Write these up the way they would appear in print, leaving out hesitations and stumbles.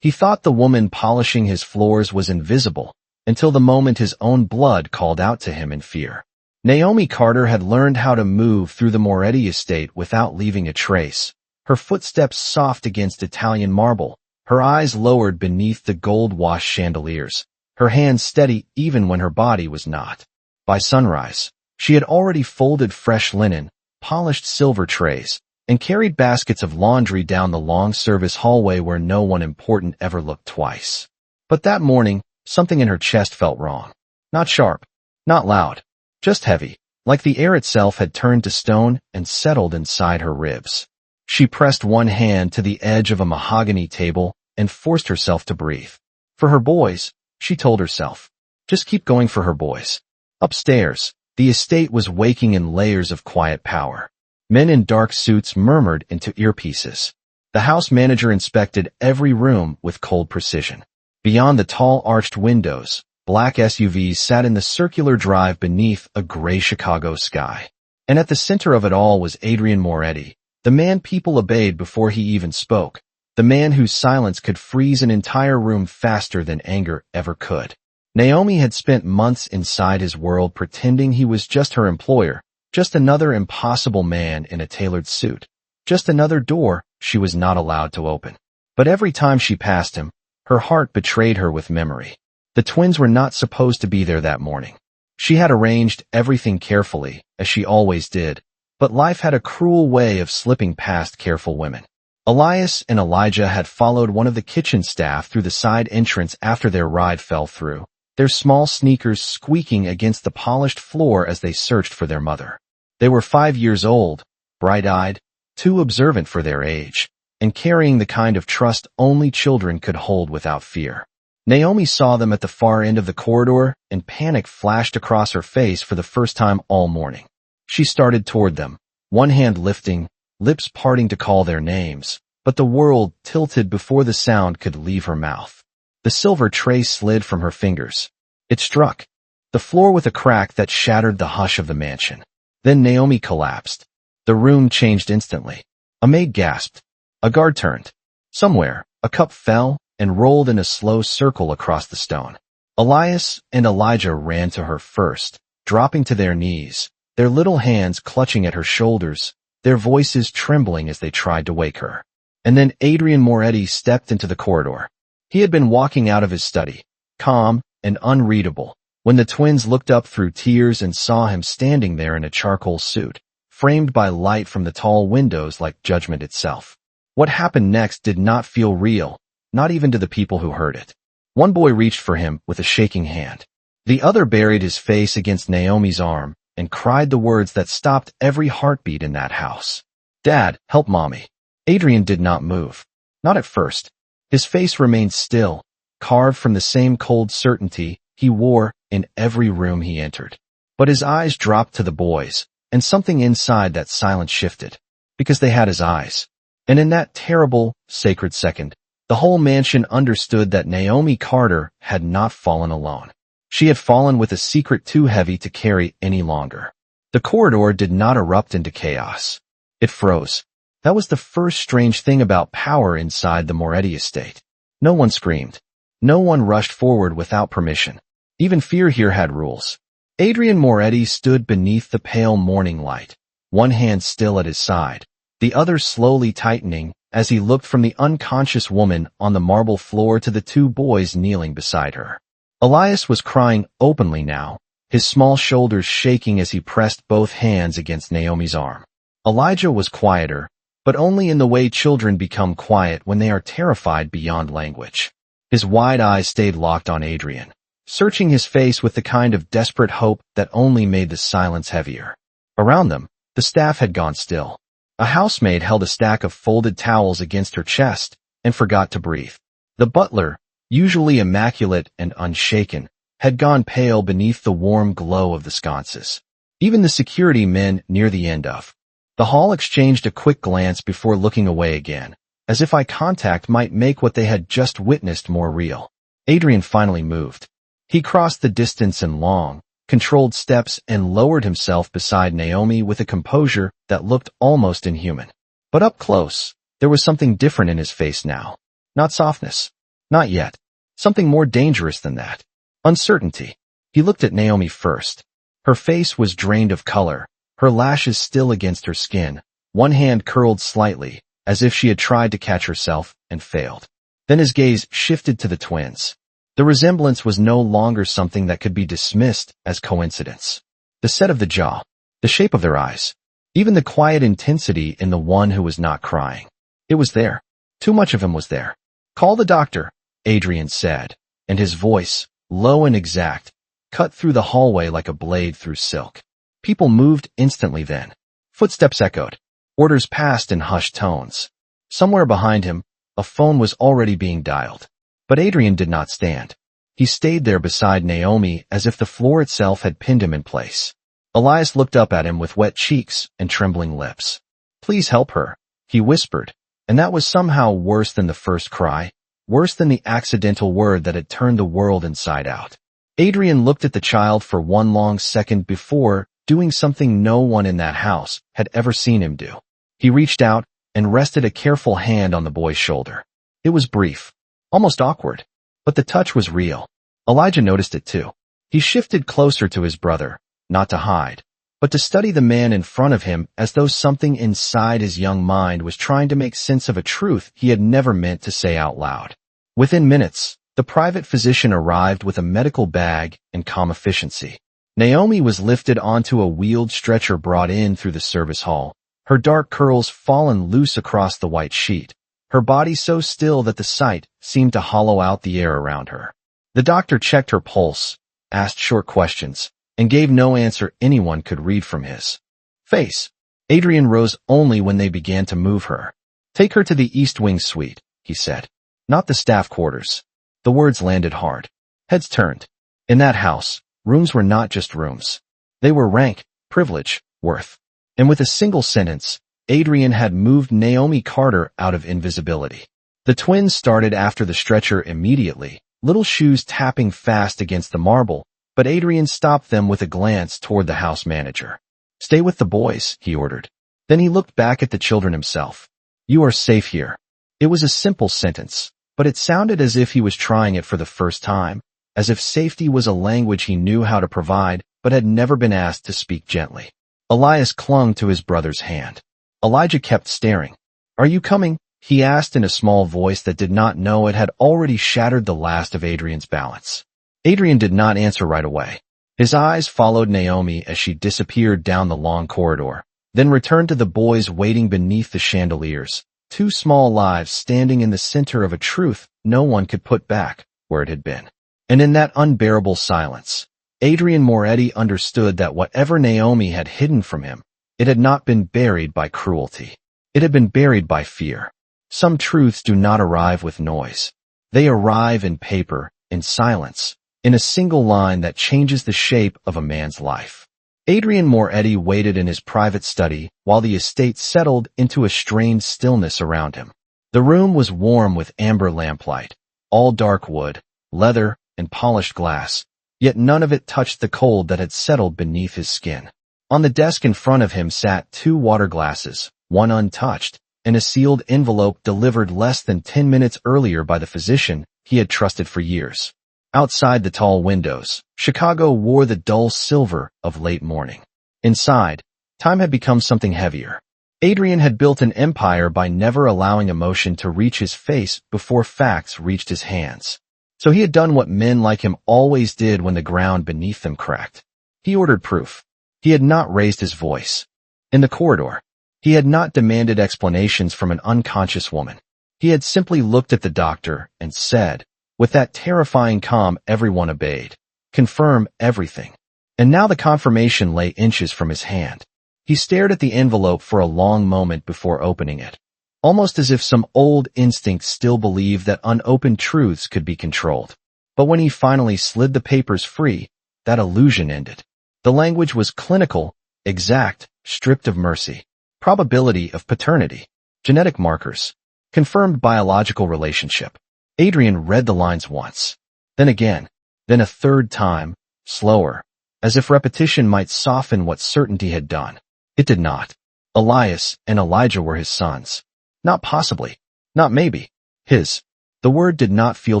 He thought the woman polishing his floors was invisible, until the moment his own blood called out to him in fear. Naomi Carter had learned how to move through the Moretti estate without leaving a trace, her footsteps soft against Italian marble, her eyes lowered beneath the gold-washed chandeliers, her hands steady even when her body was not. By sunrise, she had already folded fresh linen, polished silver trays, and carried baskets of laundry down the long service hallway where no one important ever looked twice. But that morning, something in her chest felt wrong. Not sharp, not loud, just heavy, like the air itself had turned to stone and settled inside her ribs. She pressed one hand to the edge of a mahogany table and forced herself to breathe. For her boys, she told herself. Just keep going for her boys. Upstairs, the estate was waking in layers of quiet power. Men in dark suits murmured into earpieces. The house manager inspected every room with cold precision. Beyond the tall arched windows, black SUVs sat in the circular drive beneath a gray Chicago sky. And at the center of it all was Adrian Moretti, the man people obeyed before he even spoke, the man whose silence could freeze an entire room faster than anger ever could. Naomi had spent months inside his world pretending he was just her employer, just another impossible man in a tailored suit, just another door she was not allowed to open. But every time she passed him, her heart betrayed her with memory. The twins were not supposed to be there that morning. She had arranged everything carefully, as she always did, but life had a cruel way of slipping past careful women. Elias and Elijah had followed one of the kitchen staff through the side entrance after their ride fell through, their small sneakers squeaking against the polished floor as they searched for their mother. They were 5 years old, bright-eyed, too observant for their age, and carrying the kind of trust only children could hold without fear. Naomi saw them at the far end of the corridor, and panic flashed across her face for the first time all morning. She started toward them, one hand lifting, lips parting to call their names, but the world tilted before the sound could leave her mouth. The silver tray slid from her fingers. It struck the floor with a crack that shattered the hush of the mansion. Then Naomi collapsed. The room changed instantly. A maid gasped. A guard turned. Somewhere, a cup fell and rolled in a slow circle across the stone. Elias and Elijah ran to her first, dropping to their knees, their little hands clutching at her shoulders, their voices trembling as they tried to wake her. And then Adrian Moretti stepped into the corridor. He had been walking out of his study, calm and unreadable, when the twins looked up through tears and saw him standing there in a charcoal suit, framed by light from the tall windows like judgment itself. What happened next did not feel real, not even to the people who heard it. One boy reached for him with a shaking hand. The other buried his face against Naomi's arm and cried the words that stopped every heartbeat in that house. "Dad, help Mommy." Adrian did not move. Not at first. His face remained still, carved from the same cold certainty he wore in every room he entered. But his eyes dropped to the boys, and something inside that silence shifted, because they had his eyes. And in that terrible, sacred second, the whole mansion understood that Naomi Carter had not fallen alone. She had fallen with a secret too heavy to carry any longer. The corridor did not erupt into chaos. It froze. That was the first strange thing about power inside the Moretti estate. No one screamed. No one rushed forward without permission. Even fear here had rules. Adrian Moretti stood beneath the pale morning light, one hand still at his side, the other slowly tightening as he looked from the unconscious woman on the marble floor to the two boys kneeling beside her. Elias was crying openly now, his small shoulders shaking as he pressed both hands against Naomi's arm. Elijah was quieter, but only in the way children become quiet when they are terrified beyond language. His wide eyes stayed locked on Adrian, searching his face with the kind of desperate hope that only made the silence heavier. Around them, the staff had gone still. A housemaid held a stack of folded towels against her chest and forgot to breathe. The butler, usually immaculate and unshaken, had gone pale beneath the warm glow of the sconces. Even the security men near the end of the hall exchanged a quick glance before looking away again, as if eye contact might make what they had just witnessed more real. Adrian finally moved. He crossed the distance in long, controlled steps and lowered himself beside Naomi with a composure that looked almost inhuman. But up close, there was something different in his face now. Not softness, Not yet. Something more dangerous than that. Uncertainty. He looked at Naomi first. Her face was drained of color, her lashes still against her skin, one hand curled slightly, as if she had tried to catch herself and failed. Then his gaze shifted to the twins. The resemblance was no longer something that could be dismissed as coincidence. The set of the jaw, the shape of their eyes, even the quiet intensity in the one who was not crying. It was there. Too much of him was there. "Call the doctor," Adrian said, and his voice, low and exact, cut through the hallway like a blade through silk. People moved instantly then. Footsteps echoed. Orders passed in hushed tones. Somewhere behind him, a phone was already being dialed. But Adrian did not stand. He stayed there beside Naomi as if the floor itself had pinned him in place. Elias looked up at him with wet cheeks and trembling lips. "Please help her," he whispered, and that was somehow worse than the first cry, worse than the accidental word that had turned the world inside out. Adrian looked at the child for one long second before doing something no one in that house had ever seen him do. He reached out and rested a careful hand on the boy's shoulder. It was brief, almost awkward, but the touch was real. Elijah noticed it too. He shifted closer to his brother, not to hide, but to study the man in front of him as though something inside his young mind was trying to make sense of a truth he had never meant to say out loud. Within minutes, the private physician arrived with a medical bag and calm efficiency. Naomi was lifted onto a wheeled stretcher brought in through the service hall, her dark curls fallen loose across the white sheet, her body so still that the sight seemed to hollow out the air around her. The doctor checked her pulse, asked short questions, and gave no answer anyone could read from his face. Adrian rose only when they began to move her. "Take her to the East Wing suite," he said. "Not the staff quarters." The words landed hard. Heads turned. In that house, rooms were not just rooms. They were rank, privilege, worth. And with a single sentence, Adrian had moved Naomi Carter out of invisibility. The twins started after the stretcher immediately, little shoes tapping fast against the marble, but Adrian stopped them with a glance toward the house manager. "Stay with the boys," he ordered. Then he looked back at the children himself. "You are safe here." It was a simple sentence, but it sounded as if he was trying it for the first time, as if safety was a language he knew how to provide but had never been asked to speak gently. Elias clung to his brother's hand. Elijah kept staring. "Are you coming?" he asked in a small voice that did not know it had already shattered the last of Adrian's balance. Adrian did not answer right away. His eyes followed Naomi as she disappeared down the long corridor, then returned to the boys waiting beneath the chandeliers, two small lives standing in the center of a truth no one could put back where it had been. And in that unbearable silence, Adrian Moretti understood that whatever Naomi had hidden from him, it had not been buried by cruelty. It had been buried by fear. Some truths do not arrive with noise. They arrive in paper, in silence, in a single line that changes the shape of a man's life. Adrian Moretti waited in his private study while the estate settled into a strained stillness around him. The room was warm with amber lamplight, all dark wood, leather, and polished glass, yet none of it touched the cold that had settled beneath his skin. On the desk in front of him sat two water glasses, one untouched, and a sealed envelope delivered less than 10 minutes earlier by the physician he had trusted for years. Outside the tall windows, Chicago wore the dull silver of late morning. Inside, time had become something heavier. Adrian had built an empire by never allowing emotion to reach his face before facts reached his hands. So he had done what men like him always did when the ground beneath them cracked. He ordered proof. He had not raised his voice. In the corridor, he had not demanded explanations from an unconscious woman. He had simply looked at the doctor and said, with that terrifying calm everyone obeyed, "Confirm everything." And now the confirmation lay inches from his hand. He stared at the envelope for a long moment before opening it, almost as if some old instinct still believed that unopened truths could be controlled. But when he finally slid the papers free, that illusion ended. The language was clinical, exact, stripped of mercy. Probability of paternity, genetic markers, confirmed biological relationship. Adrian read the lines once, then again, then a third time, slower, as if repetition might soften what certainty had done. It did not. Elias and Elijah were his sons. Not possibly, not maybe, his. The word did not feel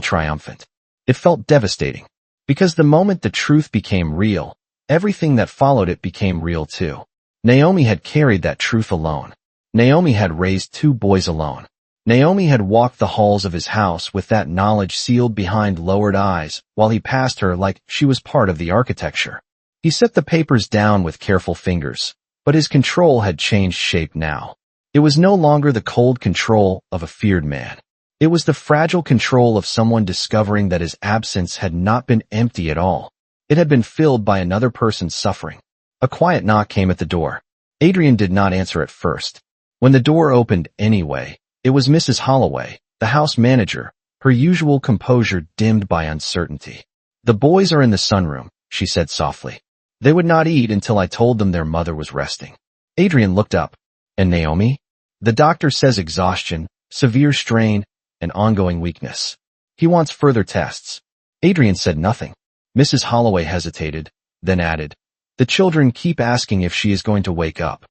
triumphant. It felt devastating. Because the moment the truth became real, everything that followed it became real too. Naomi had carried that truth alone. Naomi had raised 2 boys alone. Naomi had walked the halls of his house with that knowledge sealed behind lowered eyes while he passed her like she was part of the architecture. He set the papers down with careful fingers, but his control had changed shape now. It was no longer the cold control of a feared man. It was the fragile control of someone discovering that his absence had not been empty at all. It had been filled by another person's suffering. A quiet knock came at the door. Adrian did not answer at first. When the door opened anyway, it was Mrs. Holloway, the house manager, her usual composure dimmed by uncertainty. "The boys are in the sunroom," she said softly. "They would not eat until I told them their mother was resting." Adrian looked up. "And Naomi?" "The doctor says exhaustion, severe strain, and ongoing weakness. He wants further tests." Adrian said nothing. Mrs. Holloway hesitated, then added, "The children keep asking if she is going to wake up."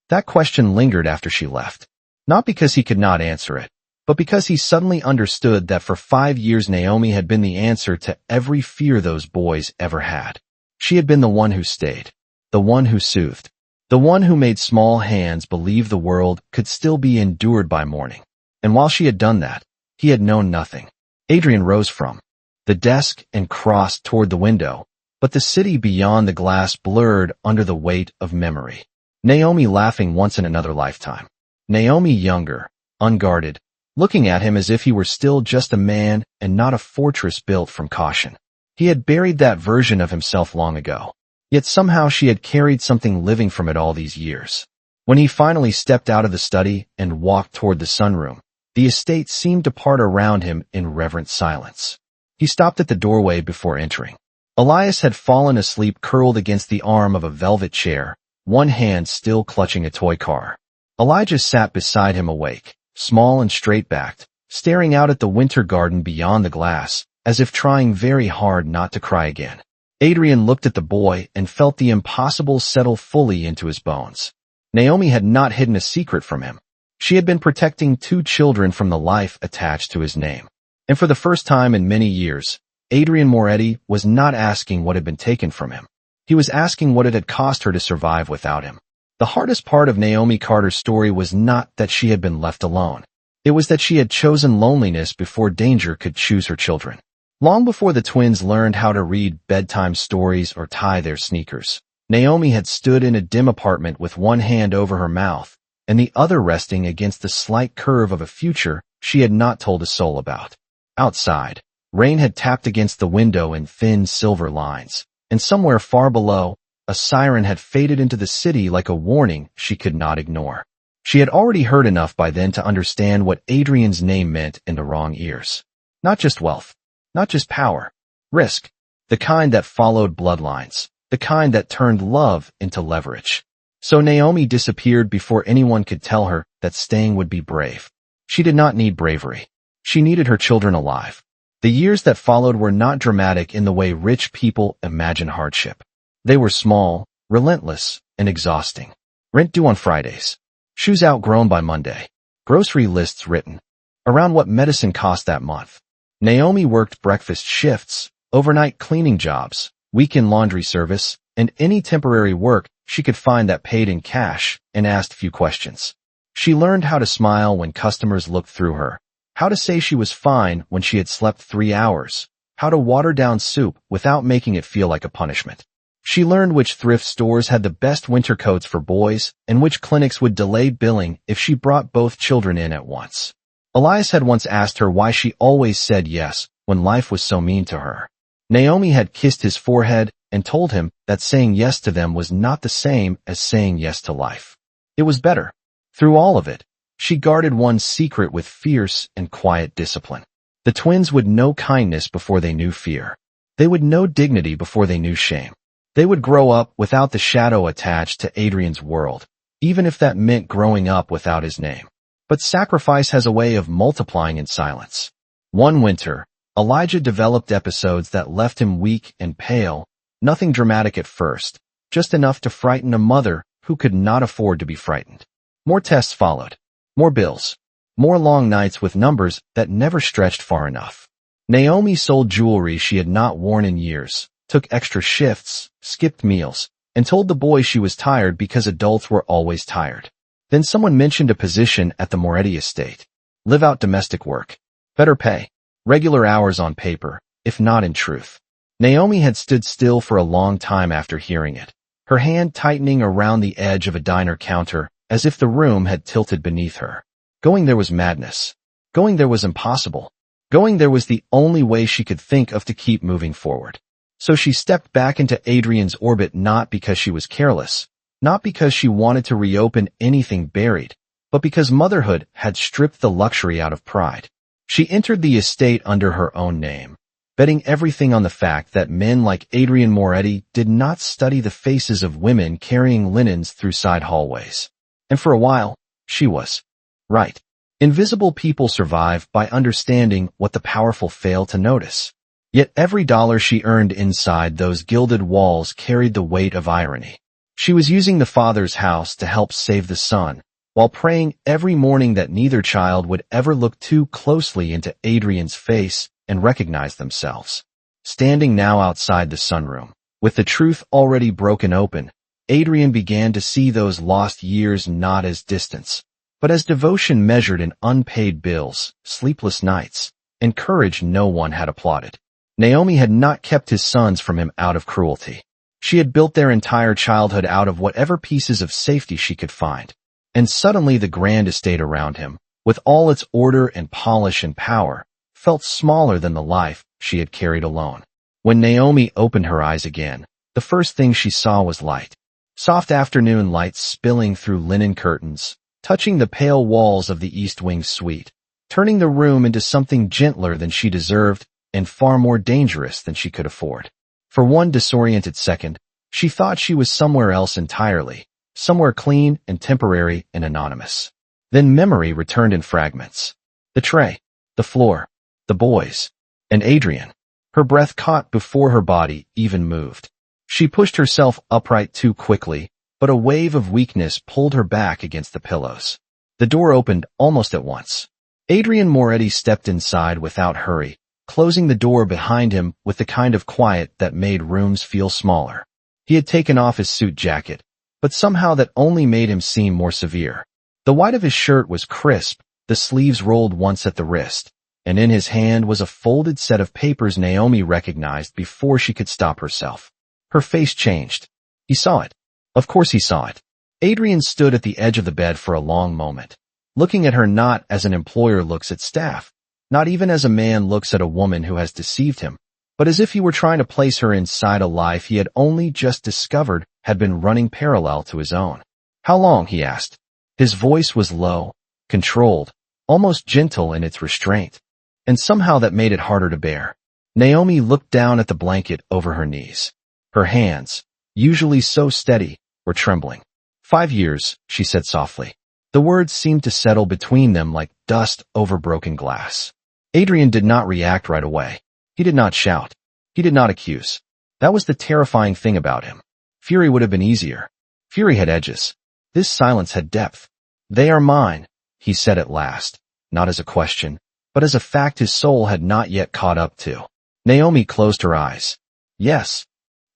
That question lingered after she left. Not because he could not answer it, but because he suddenly understood that for 5 years Naomi had been the answer to every fear those boys ever had. She had been the one who stayed, the one who soothed, the one who made small hands believe the world could still be endured by mourning. And while she had done that, he had known nothing. Adrian rose from the desk and crossed toward the window, but the city beyond the glass blurred under the weight of memory. Naomi laughing once in another lifetime. Naomi younger, unguarded, looking at him as if he were still just a man and not a fortress built from caution. He had buried that version of himself long ago. Yet somehow she had carried something living from it all these years. When he finally stepped out of the study and walked toward the sunroom, the estate seemed to part around him in reverent silence. He stopped at the doorway before entering. Elias had fallen asleep curled against the arm of a velvet chair, one hand still clutching a toy car. Elijah sat beside him awake, small and straight-backed, staring out at the winter garden beyond the glass, as if trying very hard not to cry again. Adrian looked at the boy and felt the impossible settle fully into his bones. Naomi had not hidden a secret from him. She had been protecting 2 children from the life attached to his name. And for the first time in many years, Adrian Moretti was not asking what had been taken from him. He was asking what it had cost her to survive without him. The hardest part of Naomi Carter's story was not that she had been left alone. It was that she had chosen loneliness before danger could choose her children. Long before the twins learned how to read bedtime stories or tie their sneakers, Naomi had stood in a dim apartment with one hand over her mouth and the other resting against the slight curve of a future she had not told a soul about. Outside, rain had tapped against the window in thin silver lines, and somewhere far below, a siren had faded into the city like a warning she could not ignore. She had already heard enough by then to understand what Adrian's name meant in the wrong ears. Not just wealth, not just power, risk, the kind that followed bloodlines, the kind that turned love into leverage. So Naomi disappeared before anyone could tell her that staying would be brave. She did not need bravery. She needed her children alive. The years that followed were not dramatic in the way rich people imagine hardship. They were small, relentless, and exhausting. Rent due on Fridays. Shoes outgrown by Monday. Grocery lists written around what medicine cost that month. Naomi worked breakfast shifts, overnight cleaning jobs, weekend laundry service, and any temporary work she could find that paid in cash and asked few questions. She learned how to smile when customers looked through her, how to say she was fine when she had slept 3 hours, how to water down soup without making it feel like a punishment. She learned which thrift stores had the best winter coats for boys and which clinics would delay billing if she brought both children in at once. Elias had once asked her why she always said yes when life was so mean to her. Naomi had kissed his forehead and told him that saying yes to them was not the same as saying yes to life. It was better. Through all of it, she guarded one secret with fierce and quiet discipline. The twins would know kindness before they knew fear. They would know dignity before they knew shame. They would grow up without the shadow attached to Adrian's world, even if that meant growing up without his name. But sacrifice has a way of multiplying in silence. One winter, Elijah developed episodes that left him weak and pale, nothing dramatic at first, just enough to frighten a mother who could not afford to be frightened. More tests followed. More bills. More long nights with numbers that never stretched far enough. Naomi sold jewelry she had not worn in years, took extra shifts, skipped meals, and told the boy she was tired because adults were always tired. Then someone mentioned a position at the Moretti estate. Live out domestic work. Better pay. Regular hours on paper, if not in truth. Naomi had stood still for a long time after hearing it, her hand tightening around the edge of a diner counter as if the room had tilted beneath her. Going there was madness. Going there was impossible. Going there was the only way she could think of to keep moving forward. So she stepped back into Adrian's orbit not because she was careless, not because she wanted to reopen anything buried, but because motherhood had stripped the luxury out of pride. She entered the estate under her own name, betting everything on the fact that men like Adrian Moretti did not study the faces of women carrying linens through side hallways. And for a while, she was right. Invisible people survive by understanding what the powerful fail to notice. Yet every dollar she earned inside those gilded walls carried the weight of irony. She was using the father's house to help save the son, while praying every morning that neither child would ever look too closely into Adrian's face and recognize themselves. Standing now outside the sunroom, with the truth already broken open, Adrian began to see those lost years not as distance, but as devotion measured in unpaid bills, sleepless nights, and courage no one had applauded. Naomi had not kept his sons from him out of cruelty. She had built their entire childhood out of whatever pieces of safety she could find. And suddenly the grand estate around him, with all its order and polish and power, felt smaller than the life she had carried alone. When Naomi opened her eyes again, the first thing she saw was light. Soft afternoon light spilling through linen curtains, touching the pale walls of the East Wing suite, turning the room into something gentler than she deserved and far more dangerous than she could afford. For one disoriented second, she thought she was somewhere else entirely, somewhere clean and temporary and anonymous. Then memory returned in fragments. The tray, the floor, the boys, and Adrian. Her breath caught before her body even moved. She pushed herself upright too quickly, but a wave of weakness pulled her back against the pillows. The door opened almost at once. Adrian Moretti stepped inside without hurry, closing the door behind him with the kind of quiet that made rooms feel smaller. He had taken off his suit jacket, but somehow that only made him seem more severe. The white of his shirt was crisp, the sleeves rolled once at the wrist, and in his hand was a folded set of papers Naomi recognized before she could stop herself. Her face changed. He saw it. Of course he saw it. Adrian stood at the edge of the bed for a long moment, looking at her not as an employer looks at staff, not even as a man looks at a woman who has deceived him, but as if he were trying to place her inside a life he had only just discovered had been running parallel to his own. How long? He asked. His voice was low, controlled, almost gentle in its restraint, and somehow that made it harder to bear. Naomi looked down at the blanket over her knees. Her hands, usually so steady, were trembling. 5 years, she said softly. The words seemed to settle between them like dust over broken glass. Adrian did not react right away. He did not shout. He did not accuse. That was the terrifying thing about him. Fury would have been easier. Fury had edges. This silence had depth. They are mine, he said at last, not as a question, but as a fact his soul had not yet caught up to. Naomi closed her eyes. Yes.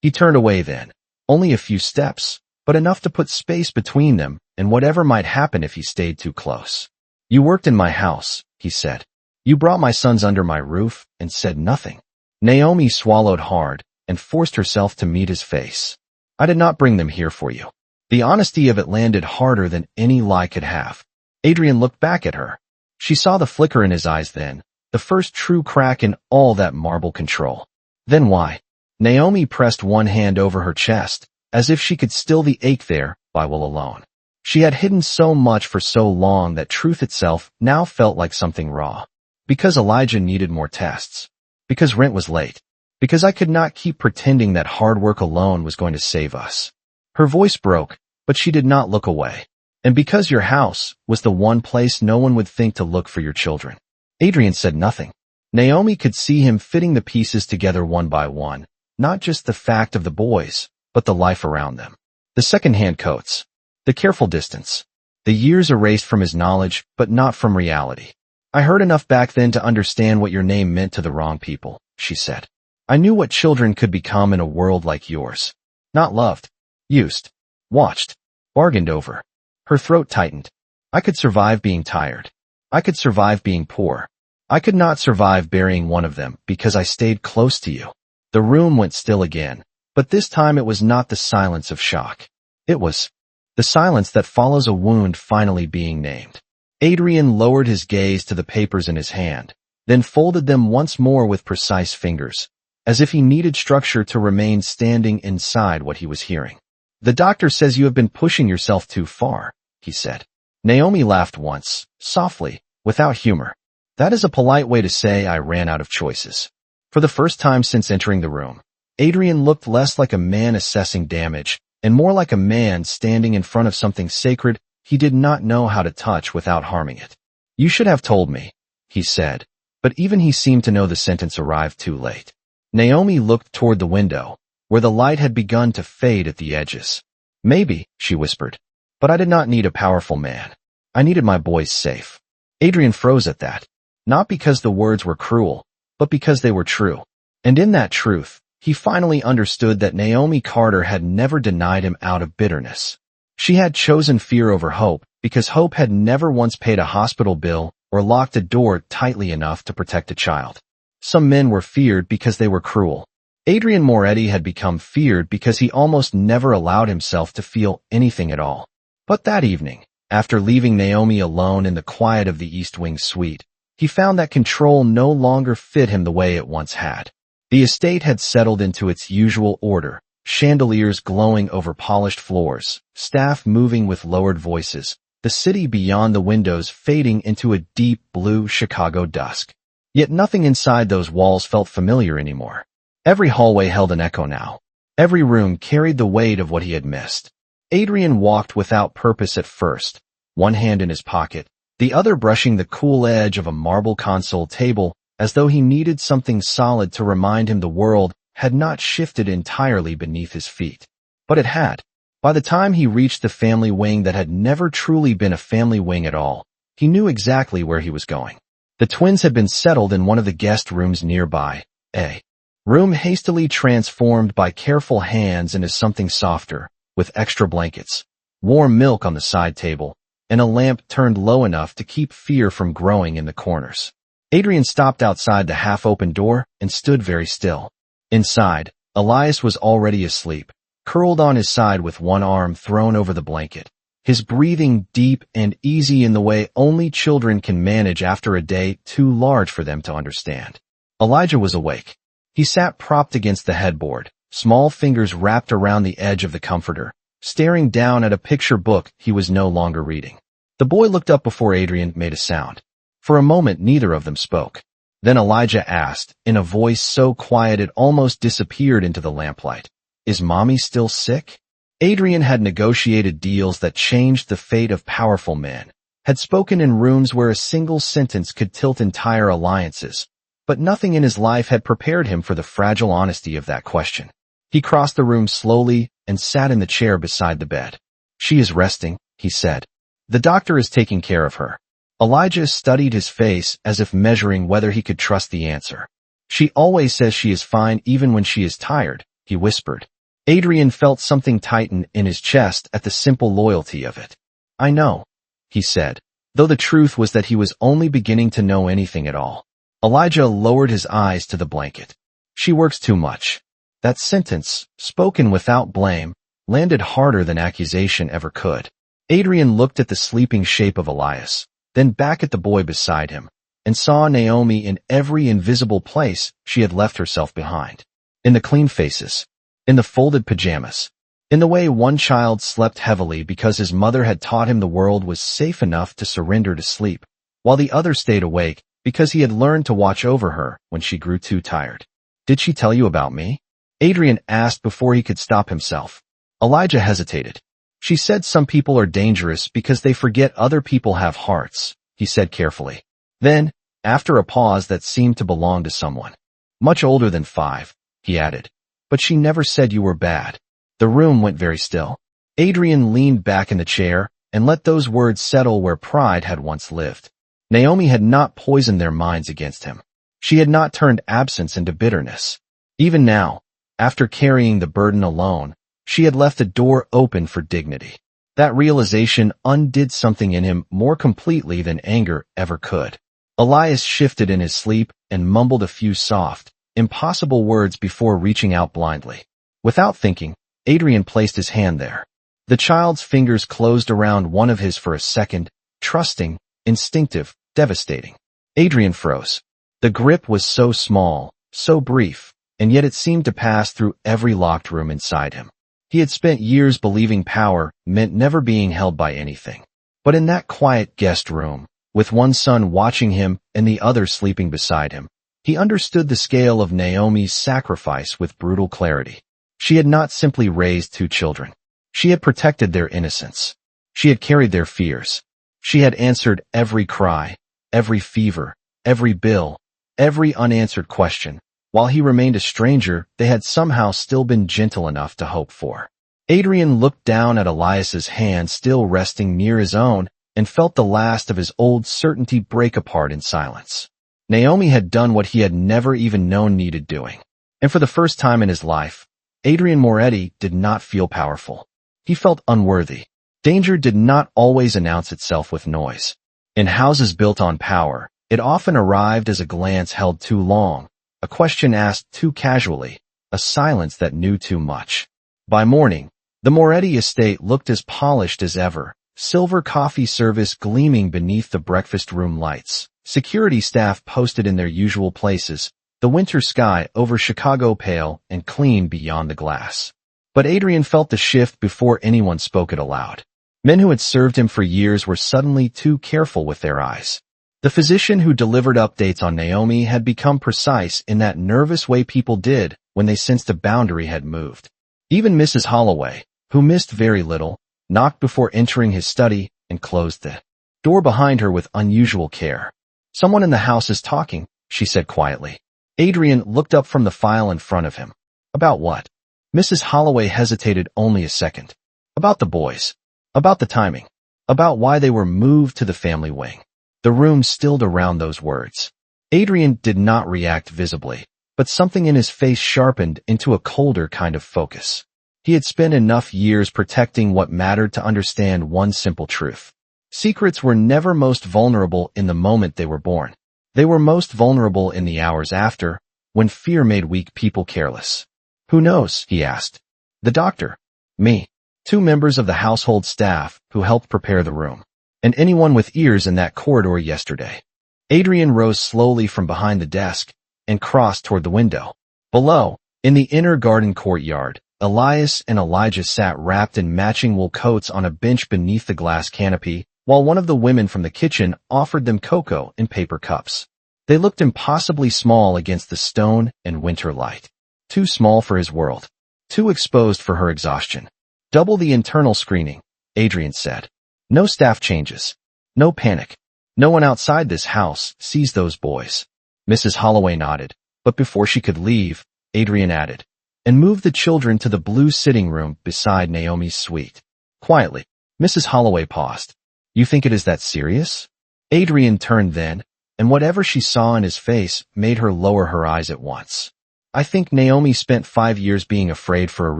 He turned away then. Only a few steps, but enough to put space between them and whatever might happen if he stayed too close. You worked in my house, he said. You brought my sons under my roof and said nothing. Naomi swallowed hard and forced herself to meet his face. I did not bring them here for you. The honesty of it landed harder than any lie could have. Adrian looked back at her. She saw the flicker in his eyes then, the first true crack in all that marble control. Then why? Naomi pressed one hand over her chest, as if she could still the ache there, by will alone. She had hidden so much for so long that truth itself now felt like something raw. Because Elijah needed more tests. Because rent was late. Because I could not keep pretending that hard work alone was going to save us. Her voice broke, but she did not look away. And because your house was the one place no one would think to look for your children. Adrian said nothing. Naomi could see him fitting the pieces together one by one, not just the fact of the boys, but the life around them. The second-hand coats. The careful distance. The years erased from his knowledge, but not from reality. I heard enough back then to understand what your name meant to the wrong people, she said. I knew what children could become in a world like yours. Not loved, used, watched, bargained over. Her throat tightened. I could survive being tired. I could survive being poor. I could not survive burying one of them because I stayed close to you. The room went still again, but this time it was not the silence of shock. It was the silence that follows a wound finally being named. Adrian lowered his gaze to the papers in his hand, then folded them once more with precise fingers, as if he needed structure to remain standing inside what he was hearing. The doctor says you have been pushing yourself too far, he said. Naomi laughed once, softly, without humor. That is a polite way to say I ran out of choices. For the first time since entering the room, Adrian looked less like a man assessing damage and more like a man standing in front of something sacred he did not know how to touch without harming it. You should have told me, he said, but even he seemed to know the sentence arrived too late. Naomi looked toward the window, where the light had begun to fade at the edges. Maybe, she whispered, but I did not need a powerful man. I needed my boys safe. Adrian froze at that, not because the words were cruel, but because they were true. And in that truth, he finally understood that Naomi Carter had never denied him out of bitterness. She had chosen fear over hope because hope had never once paid a hospital bill or locked a door tightly enough to protect a child. Some men were feared because they were cruel. Adrian Moretti had become feared because he almost never allowed himself to feel anything at all. But that evening, after leaving Naomi alone in the quiet of the East Wing suite, he found that control no longer fit him the way it once had. The estate had settled into its usual order, chandeliers glowing over polished floors, staff moving with lowered voices, the city beyond the windows fading into a deep blue Chicago dusk. Yet nothing inside those walls felt familiar anymore. Every hallway held an echo now. Every room carried the weight of what he had missed. Adrian walked without purpose at first, one hand in his pocket, the other brushing the cool edge of a marble console table, as though he needed something solid to remind him the world had not shifted entirely beneath his feet. But it had. By the time he reached the family wing that had never truly been a family wing at all, he knew exactly where he was going. The twins had been settled in one of the guest rooms nearby, a room hastily transformed by careful hands into something softer, with extra blankets, warm milk on the side table, and a lamp turned low enough to keep fear from growing in the corners. Adrian stopped outside the half-open door and stood very still. Inside, Elias was already asleep, curled on his side with one arm thrown over the blanket, his breathing deep and easy in the way only children can manage after a day too large for them to understand. Elijah was awake. He sat propped against the headboard, small fingers wrapped around the edge of the comforter, staring down at a picture book he was no longer reading. The boy looked up before Adrian made a sound. For a moment, neither of them spoke. Then Elijah asked, in a voice so quiet it almost disappeared into the lamplight, "Is Mommy still sick?" Adrian had negotiated deals that changed the fate of powerful men, had spoken in rooms where a single sentence could tilt entire alliances, but nothing in his life had prepared him for the fragile honesty of that question. He crossed the room slowly and sat in the chair beside the bed. "She is resting," he said. "The doctor is taking care of her." Elijah studied his face as if measuring whether he could trust the answer. "She always says she is fine even when she is tired," he whispered. Adrian felt something tighten in his chest at the simple loyalty of it. "I know," he said, though the truth was that he was only beginning to know anything at all. Elijah lowered his eyes to the blanket. "She works too much." That sentence, spoken without blame, landed harder than accusation ever could. Adrian looked at the sleeping shape of Elias, then back at the boy beside him, and saw Naomi in every invisible place she had left herself behind. In the clean faces, in the folded pajamas, in the way one child slept heavily because his mother had taught him the world was safe enough to surrender to sleep, while the other stayed awake because he had learned to watch over her when she grew too tired. "Did she tell you about me?" Adrian asked before he could stop himself. Elijah hesitated. "She said some people are dangerous because they forget other people have hearts," he said carefully. Then, after a pause that seemed to belong to someone much older than 5, he added, "But she never said you were bad." The room went very still. Adrian leaned back in the chair, and let those words settle where pride had once lived. Naomi had not poisoned their minds against him. She had not turned absence into bitterness. Even now, after carrying the burden alone, she had left a door open for dignity. That realization undid something in him more completely than anger ever could. Elias shifted in his sleep and mumbled a few soft, impossible words before reaching out blindly. Without thinking, Adrian placed his hand there. The child's fingers closed around one of his for a second, trusting, instinctive, devastating. Adrian froze. The grip was so small, so brief, and yet it seemed to pass through every locked room inside him. He had spent years believing power meant never being held by anything. But in that quiet guest room, with one son watching him and the other sleeping beside him, he understood the scale of Naomi's sacrifice with brutal clarity. She had not simply raised two children. She had protected their innocence. She had carried their fears. She had answered every cry, every fever, every bill, every unanswered question. While he remained a stranger, they had somehow still been gentle enough to hope for. Adrian looked down at Elias's hand still resting near his own and felt the last of his old certainty break apart in silence. Naomi had done what he had never even known needed doing. And for the first time in his life, Adrian Moretti did not feel powerful. He felt unworthy. Danger did not always announce itself with noise. In houses built on power, it often arrived as a glance held too long, a question asked too casually, a silence that knew too much. By morning, the Moretti estate looked as polished as ever, silver coffee service gleaming beneath the breakfast room lights, security staff posted in their usual places, the winter sky over Chicago pale and clean beyond the glass. But Adrian felt the shift before anyone spoke it aloud. Men who had served him for years were suddenly too careful with their eyes. The physician who delivered updates on Naomi had become precise in that nervous way people did when they sensed a boundary had moved. Even Mrs. Holloway, who missed very little, knocked before entering his study and closed the door behind her with unusual care. "Someone in the house is talking," she said quietly. Adrian looked up from the file in front of him. "About what?" Mrs. Holloway hesitated only a second. "About the boys. About the timing. About why they were moved to the family wing." The room stilled around those words. Adrian did not react visibly, but something in his face sharpened into a colder kind of focus. He had spent enough years protecting what mattered to understand one simple truth. Secrets were never most vulnerable in the moment they were born. They were most vulnerable in the hours after, when fear made weak people careless. "Who knows?" he asked. "The doctor." "Me." Two members of the household staff who helped prepare the room. "And anyone with ears in that corridor yesterday." Adrian rose slowly from behind the desk and crossed toward the window. Below, in the inner garden courtyard, Elias and Elijah sat wrapped in matching wool coats on a bench beneath the glass canopy, while one of the women from the kitchen offered them cocoa in paper cups. They looked impossibly small against the stone and winter light. Too small for his world. Too exposed for her exhaustion. "Double the internal screening," Adrian said. "No staff changes. No panic. No one outside this house sees those boys." Mrs. Holloway nodded, but before she could leave, Adrian added, "And move the children to the blue sitting room beside Naomi's suite." Quietly, Mrs. Holloway paused. "You think it is that serious?" Adrian turned then, and whatever she saw in his face made her lower her eyes at once. "I think Naomi spent 5 years being afraid for a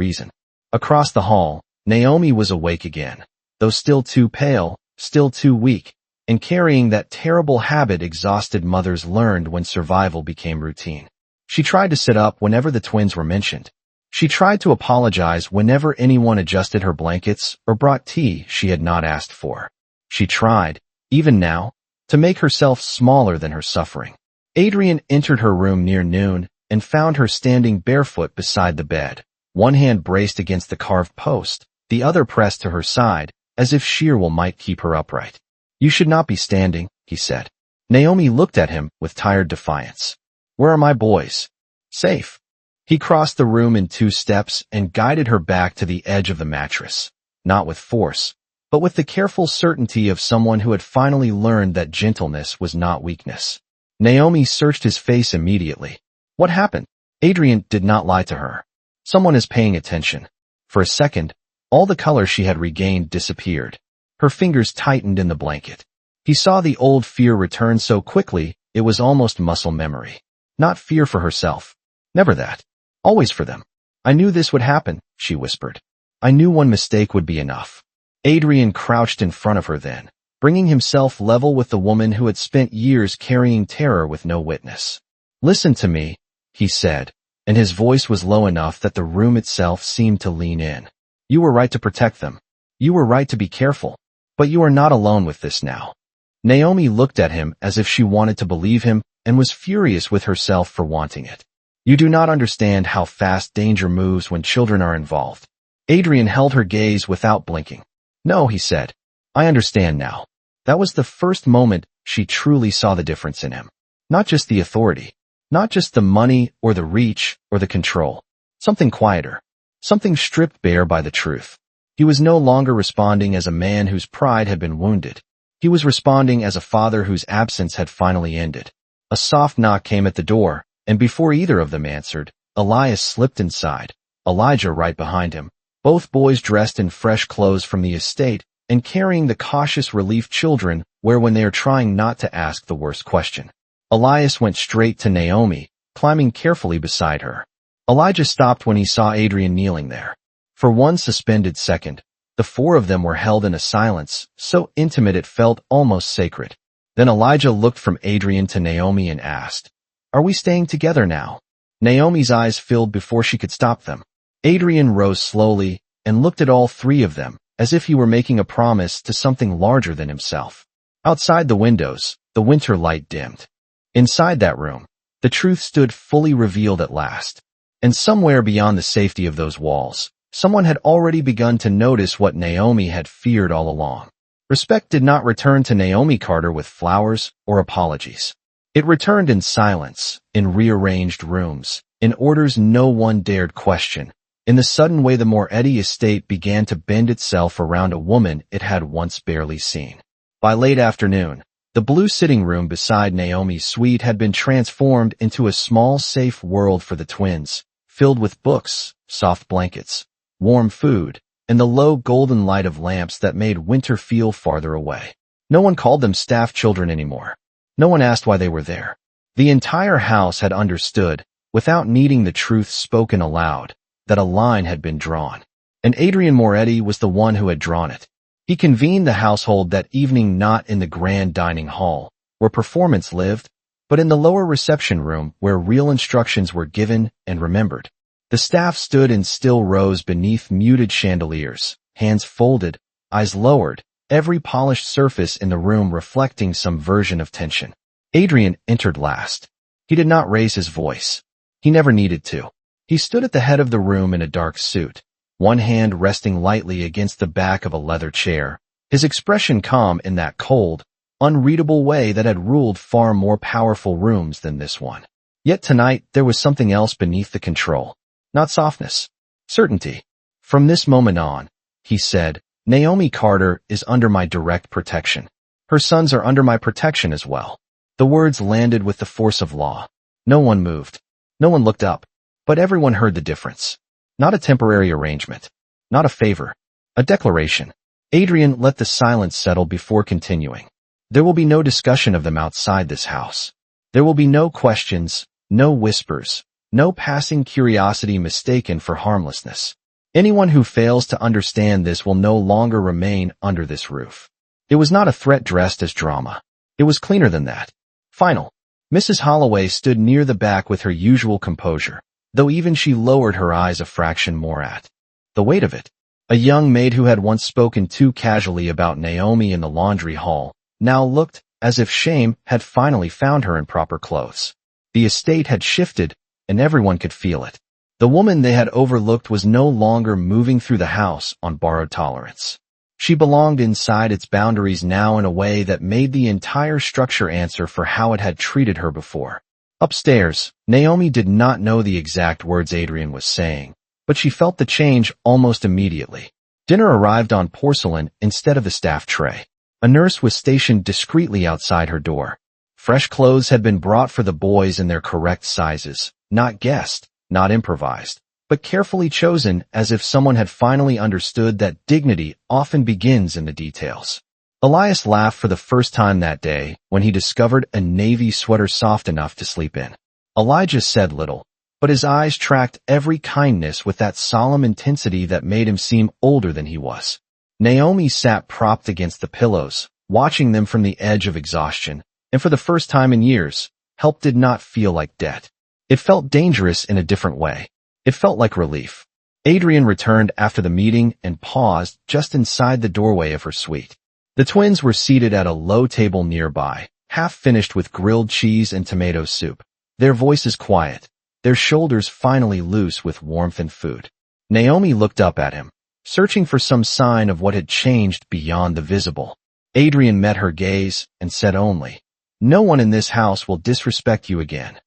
reason." Across the hall, Naomi was awake again, though still too pale, still too weak, and carrying that terrible habit exhausted mothers learned when survival became routine. She tried to sit up whenever the twins were mentioned. She tried to apologize whenever anyone adjusted her blankets or brought tea she had not asked for. She tried, even now, to make herself smaller than her suffering. Adrian entered her room near noon and found her standing barefoot beside the bed, one hand braced against the carved post, the other pressed to her side, as if sheer will might keep her upright. "You should not be standing," he said. Naomi looked at him with tired defiance. "Where are my boys?" "Safe." He crossed the room in 2 steps and guided her back to the edge of the mattress, not with force, but with the careful certainty of someone who had finally learned that gentleness was not weakness. Naomi searched his face immediately. "What happened?" Adrian did not lie to her. "Someone is paying attention." For a second, all the color she had regained disappeared. Her fingers tightened in the blanket. He saw the old fear return so quickly, it was almost muscle memory. Not fear for herself. Never that. Always for them. I knew this would happen, she whispered. I knew one mistake would be enough. Adrian crouched in front of her then, bringing himself level with the woman who had spent years carrying terror with no witness. Listen to me, he said, and his voice was low enough that the room itself seemed to lean in. You were right to protect them. You were right to be careful. But you are not alone with this now. Naomi looked at him as if she wanted to believe him and was furious with herself for wanting it. You do not understand how fast danger moves when children are involved. Adrian held her gaze without blinking. No, he said. I understand now. That was the first moment she truly saw the difference in him. Not just the authority. Not just the money or the reach or the control. Something quieter. Something stripped bare by the truth. He was no longer responding as a man whose pride had been wounded. He was responding as a father whose absence had finally ended. A soft knock came at the door, and before either of them answered, Elias slipped inside, Elijah right behind him, both boys dressed in fresh clothes from the estate and carrying the cautious relief children wear when they are trying not to ask the worst question. Elias went straight to Naomi, climbing carefully beside her. Elijah stopped when he saw Adrian kneeling there. For one suspended second, the four of them were held in a silence so intimate it felt almost sacred. Then Elijah looked from Adrian to Naomi and asked, Are we staying together now? Naomi's eyes filled before she could stop them. Adrian rose slowly and looked at all three of them, as if he were making a promise to something larger than himself. Outside the windows, the winter light dimmed. Inside that room, the truth stood fully revealed at last. And somewhere beyond the safety of those walls, someone had already begun to notice what Naomi had feared all along. Respect did not return to Naomi Carter with flowers or apologies. It returned in silence, in rearranged rooms, in orders no one dared question, in the sudden way the Moretti estate began to bend itself around a woman it had once barely seen. By late afternoon, the blue sitting room beside Naomi's suite had been transformed into a small safe world for the twins, filled with books, soft blankets, warm food, and the low golden light of lamps that made winter feel farther away. No one called them staff children anymore. No one asked why they were there. The entire house had understood, without needing the truth spoken aloud, that a line had been drawn. And Adrian Moretti was the one who had drawn it. He convened the household that evening not in the grand dining hall, where performance lived, but in the lower reception room where real instructions were given and remembered. The staff stood in still rows beneath muted chandeliers, hands folded, eyes lowered, every polished surface in the room reflecting some version of tension. Adrian entered last. He did not raise his voice. He never needed to. He stood at the head of the room in a dark suit, one hand resting lightly against the back of a leather chair, his expression calm in that cold, unreadable way that had ruled far more powerful rooms than this one. Yet tonight there was something else beneath the control. Not softness. Certainty. From this moment on, he said, Naomi Carter is under my direct protection. Her sons are under my protection as well. The words landed with the force of law. No one moved. No one looked up. But everyone heard the difference. Not a temporary arrangement. Not a favor. A declaration. Adrian let the silence settle before continuing. There will be no discussion of them outside this house. There will be no questions, no whispers, no passing curiosity mistaken for harmlessness. Anyone who fails to understand this will no longer remain under this roof. It was not a threat dressed as drama. It was cleaner than that. Final. Mrs. Holloway stood near the back with her usual composure, though even she lowered her eyes a fraction more at the weight of it. A young maid who had once spoken too casually about Naomi in the laundry hall now looked as if shame had finally found her in proper clothes. The estate had shifted, and everyone could feel it. The woman they had overlooked was no longer moving through the house on borrowed tolerance. She belonged inside its boundaries now in a way that made the entire structure answer for how it had treated her before. Upstairs, Naomi did not know the exact words Adrian was saying, but she felt the change almost immediately. Dinner arrived on porcelain instead of the staff tray. A nurse was stationed discreetly outside her door. Fresh clothes had been brought for the boys in their correct sizes, not guessed, not improvised, but but carefully chosen as if someone had finally understood that dignity often begins in the details. Elias laughed for the first time that day when he discovered a navy sweater soft enough to sleep in. Elijah said little, but his eyes tracked every kindness with that solemn intensity that made him seem older than he was. Naomi sat propped against the pillows, watching them from the edge of exhaustion, and for the first time in years, help did not feel like debt. It felt dangerous in a different way. It felt like relief. Adrian returned after the meeting and paused just inside the doorway of her suite. The twins were seated at a low table nearby, half finished with grilled cheese and tomato soup, their voices quiet, their shoulders finally loose with warmth and food. Naomi looked up at him, searching for some sign of what had changed beyond the visible. Adrian met her gaze and said only, "No one in this house will disrespect you again."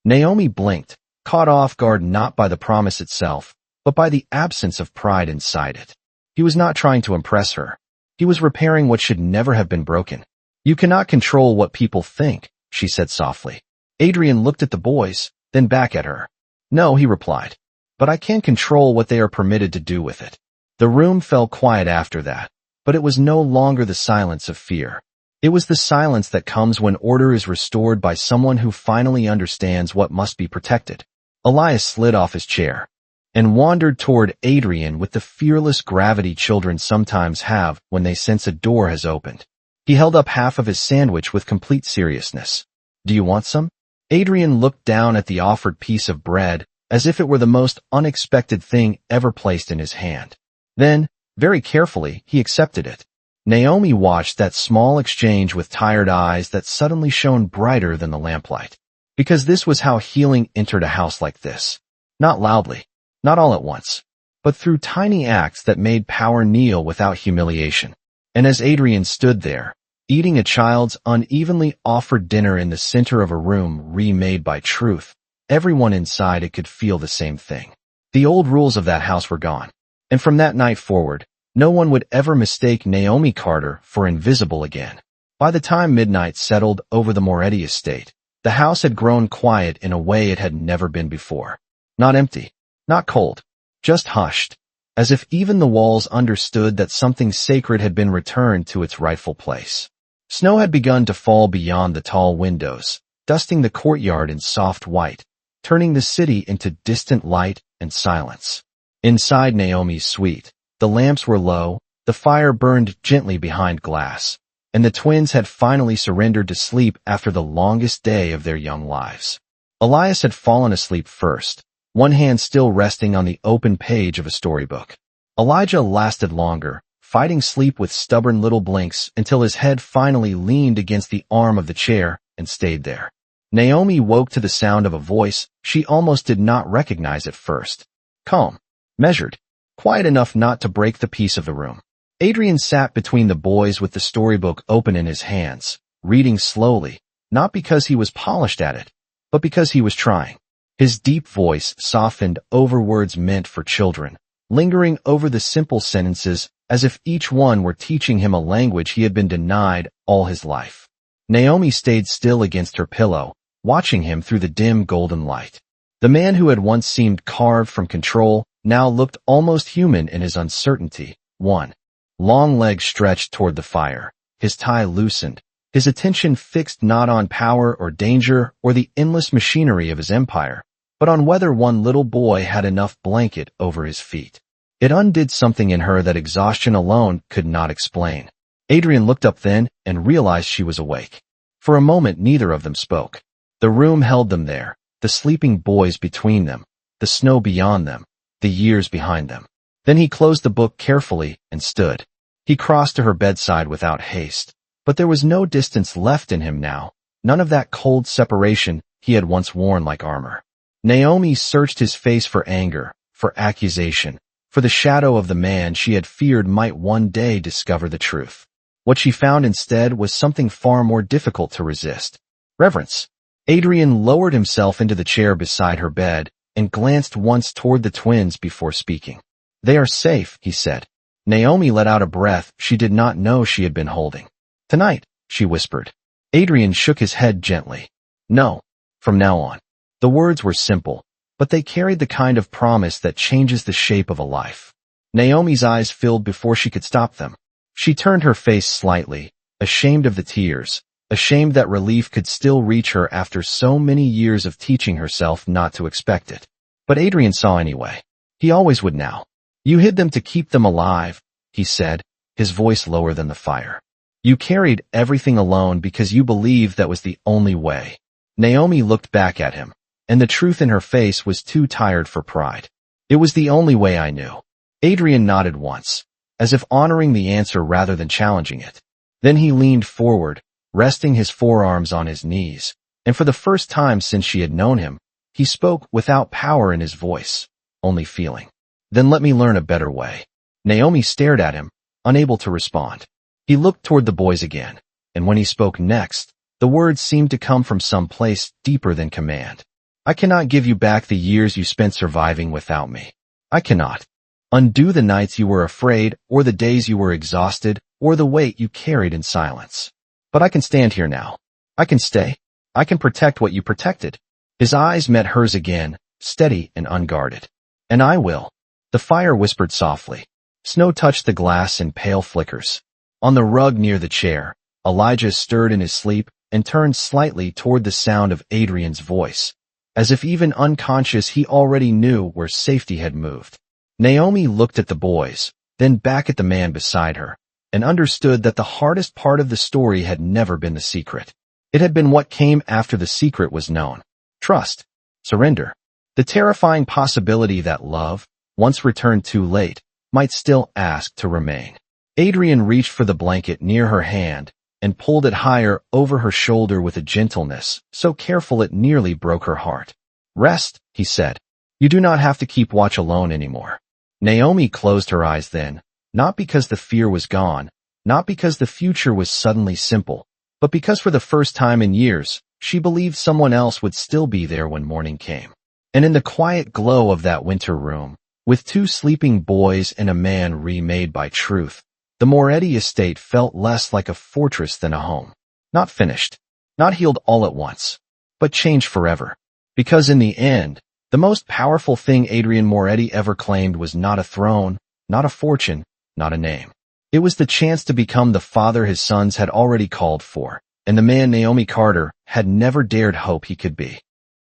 Naomi blinked, caught off guard not by the promise itself, but by the absence of pride inside it. He was not trying to impress her. He was repairing what should never have been broken. "You cannot control what people think," she said softly. Adrian looked at the boys, then back at her. "No," he replied, "but I can control what they are permitted to do with it." The room fell quiet after that, but it was no longer the silence of fear. It was the silence that comes when order is restored by someone who finally understands what must be protected. Elias slid off his chair and wandered toward Adrian with the fearless gravity children sometimes have when they sense a door has opened. He held up half of his sandwich with complete seriousness. "Do you want some?" Adrian looked down at the offered piece of bread as if it were the most unexpected thing ever placed in his hand. Then, very carefully, he accepted it. Naomi watched that small exchange with tired eyes that suddenly shone brighter than the lamplight. Because this was how healing entered a house like this. Not loudly, not all at once, but through tiny acts that made power kneel without humiliation. And as Adrian stood there, eating a child's unevenly offered dinner in the center of a room remade by truth, everyone inside it could feel the same thing. The old rules of that house were gone. And from that night forward, no one would ever mistake Naomi Carter for invisible again. By the time midnight settled over the Moretti estate, the house had grown quiet in a way it had never been before. Not empty, not cold, just hushed, as if even the walls understood that something sacred had been returned to its rightful place. Snow had begun to fall beyond the tall windows, dusting the courtyard in soft white, turning the city into distant light and silence. Inside Naomi's suite, the lamps were low, the fire burned gently behind glass, and the twins had finally surrendered to sleep after the longest day of their young lives. Elias had fallen asleep first, one hand still resting on the open page of a storybook. Elijah lasted longer, fighting sleep with stubborn little blinks until his head finally leaned against the arm of the chair and stayed there. Naomi woke to the sound of a voice she almost did not recognize at first. Calm, measured, quiet enough not to break the peace of the room. Adrian sat between the boys with the storybook open in his hands, reading slowly, not because he was polished at it, but because he was trying. His deep voice softened over words meant for children, lingering over the simple sentences as if each one were teaching him a language he had been denied all his life. Naomi stayed still against her pillow, watching him through the dim golden light. The man who had once seemed carved from control now looked almost human in his uncertainty. One long leg stretched toward the fire, his tie loosened, his attention fixed not on power or danger or the endless machinery of his empire, but on whether one little boy had enough blanket over his feet. It undid something in her that exhaustion alone could not explain. Adrian looked up then and realized she was awake. For a moment neither of them spoke. The room held them there, the sleeping boys between them, the snow beyond them, the years behind them. Then he closed the book carefully and stood. He crossed to her bedside without haste, but there was no distance left in him now, none of that cold separation he had once worn like armor. Naomi searched his face for anger, for accusation, for the shadow of the man she had feared might one day discover the truth. What she found instead was something far more difficult to resist. Reverence. Adrian lowered himself into the chair beside her bed and glanced once toward the twins before speaking. "They are safe," he said. Naomi let out a breath she did not know she had been holding. "Tonight," she whispered. Adrian shook his head gently. "No. From now on." The words were simple, but they carried the kind of promise that changes the shape of a life. Naomi's eyes filled before she could stop them. She turned her face slightly, ashamed of the tears, ashamed that relief could still reach her after so many years of teaching herself not to expect it. But Adrian saw anyway. He always would now. You hid them to keep them alive, he said, his voice lower than the fire. You carried everything alone because you believed that was the only way. Naomi looked back at him, and the truth in her face was too tired for pride. It was the only way I knew. Adrian nodded once, as if honoring the answer rather than challenging it. Then he leaned forward, resting his forearms on his knees, and for the first time since she had known him, he spoke without power in his voice, only feeling. Then let me learn a better way. Naomi stared at him, unable to respond. He looked toward the boys again, and when he spoke next, the words seemed to come from some place deeper than command. I cannot give you back the years you spent surviving without me. I cannot undo the nights you were afraid, or the days you were exhausted, or the weight you carried in silence. But I can stand here now. I can stay. I can protect what you protected. His eyes met hers again, steady and unguarded. And I will. The fire whispered softly. Snow touched the glass in pale flickers. On the rug near the chair, Elijah stirred in his sleep and turned slightly toward the sound of Adrian's voice, as if even unconscious he already knew where safety had moved. Naomi looked at the boys, then back at the man beside her, and understood that the hardest part of the story had never been the secret. It had been what came after the secret was known. Trust. Surrender. The terrifying possibility that love, once returned too late, might still ask to remain. Adrian reached for the blanket near her hand and pulled it higher over her shoulder with a gentleness so careful it nearly broke her heart. Rest, he said. You do not have to keep watch alone anymore. Naomi closed her eyes then, not because the fear was gone, not because the future was suddenly simple, but because for the first time in years, she believed someone else would still be there when morning came. And in the quiet glow of that winter room, with 2 sleeping boys and a man remade by truth, the Moretti estate felt less like a fortress than a home. Not finished, not healed all at once, but changed forever. Because in the end, the most powerful thing Adrian Moretti ever claimed was not a throne, not a fortune, not a name. It was the chance to become the father his sons had already called for, and the man Naomi Carter had never dared hope he could be.